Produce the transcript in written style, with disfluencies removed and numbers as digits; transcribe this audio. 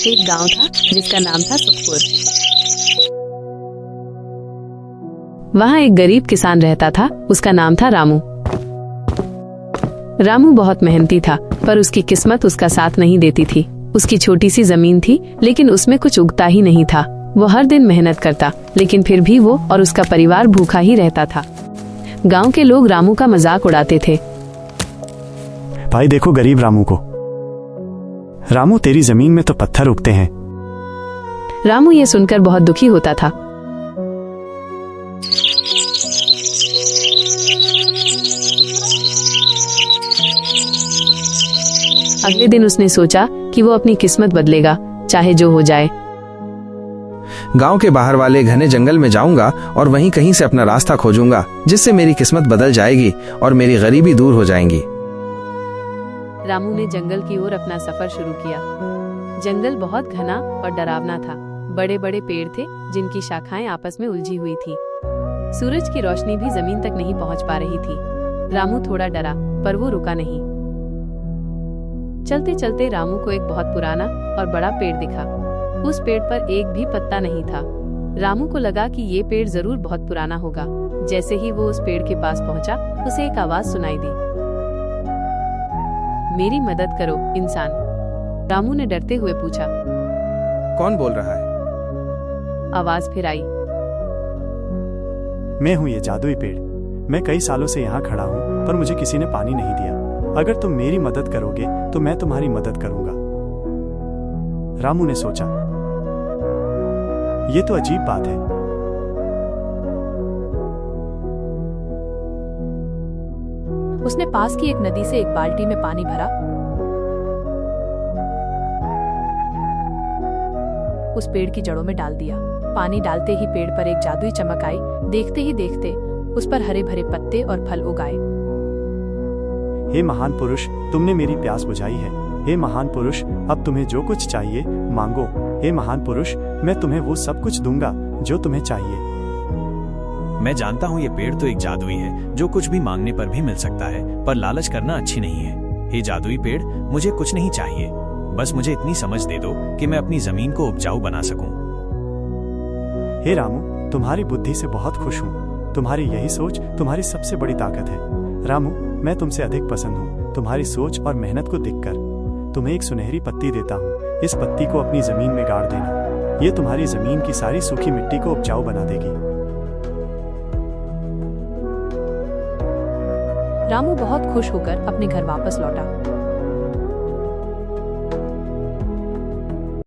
एक गांव था जिसका नाम था सुखपुर। वहां एक गरीब किसान रहता था, उसका नाम था रामू। रामू बहुत मेहनती था, पर उसकी किस्मत उसका साथ नहीं देती थी। उसकी छोटी सी जमीन थी, लेकिन उसमें कुछ उगता ही नहीं था। वो हर दिन मेहनत करता, लेकिन फिर भी वो और उसका परिवार भूखा ही रहता था। गांव के लोग रामू का मजाक उड़ाते थे। भाई देखो गरीब रामू को। रामू तेरी जमीन में तो पत्थर उगते हैं। रामू ये सुनकर बहुत दुखी होता था। अगले दिन उसने सोचा कि वो अपनी किस्मत बदलेगा, चाहे जो हो जाए। गांव के बाहर वाले घने जंगल में जाऊंगा और वहीं कहीं से अपना रास्ता खोजूंगा, जिससे मेरी किस्मत बदल जाएगी और मेरी गरीबी दूर हो जाएगी। रामू ने जंगल की ओर अपना सफर शुरू किया। जंगल बहुत घना और डरावना था। बड़े बड़े पेड़ थे जिनकी शाखाएं आपस में उलझी हुई थी। सूरज की रोशनी भी जमीन तक नहीं पहुंच पा रही थी। रामू थोड़ा डरा, पर वो रुका नहीं। चलते चलते रामू को एक बहुत पुराना और बड़ा पेड़ दिखा। उस पेड़ पर एक भी पत्ता नहीं था। रामू को लगा कि ये पेड़ जरूर बहुत पुराना होगा। जैसे ही वो उस पेड़ के पास पहुंचा, उसे एक आवाज सुनाई दी। मेरी मदद करो इंसान। रामू ने डरते हुए पूछा, कौन बोल रहा है? आवाज फिर आई, मैं हूँ ये जादुई पेड़। मैं कई सालों से यहाँ खड़ा हूँ, पर मुझे किसी ने पानी नहीं दिया। अगर तुम मेरी मदद करोगे तो मैं तुम्हारी मदद करूंगा। रामू ने सोचा, ये तो अजीब बात है। उसने पास की एक नदी से एक बाल्टी में पानी भरा, उस पेड़ की जड़ों में डाल दिया। पानी डालते ही पेड़ पर एक जादुई चमक आई। देखते ही देखते उस पर हरे भरे पत्ते और फल उगाए। हे महान पुरुष, तुमने मेरी प्यास बुझाई है। हे महान पुरुष, अब तुम्हें जो कुछ चाहिए मांगो। हे महान पुरुष, मैं तुम्हें वो सब कुछ दूंगा जो तुम्हें चाहिए। मैं जानता हूँ ये पेड़ तो एक जादुई है, जो कुछ भी मांगने पर भी मिल सकता है, पर लालच करना अच्छी नहीं है। हे जादुई पेड़, मुझे कुछ नहीं चाहिए, बस मुझे इतनी समझ दे दो कि मैं अपनी जमीन को उपजाऊ बना सकूं। हे रामू, तुम्हारी बुद्धि से बहुत खुश हूँ। तुम्हारी यही सोच तुम्हारी सबसे बड़ी ताकत है। रामू, मैं तुमसे अधिक पसंद हूँ तुम्हारी सोच और मेहनत को देखकर। तुम्हें एक सुनहरी पत्ती देता हूँ। इस पत्ती को अपनी जमीन में गाड़ देना। ये तुम्हारी जमीन की सारी सूखी मिट्टी को उपजाऊ बना देगी। रामू बहुत खुश होकर अपने घर वापस लौटा।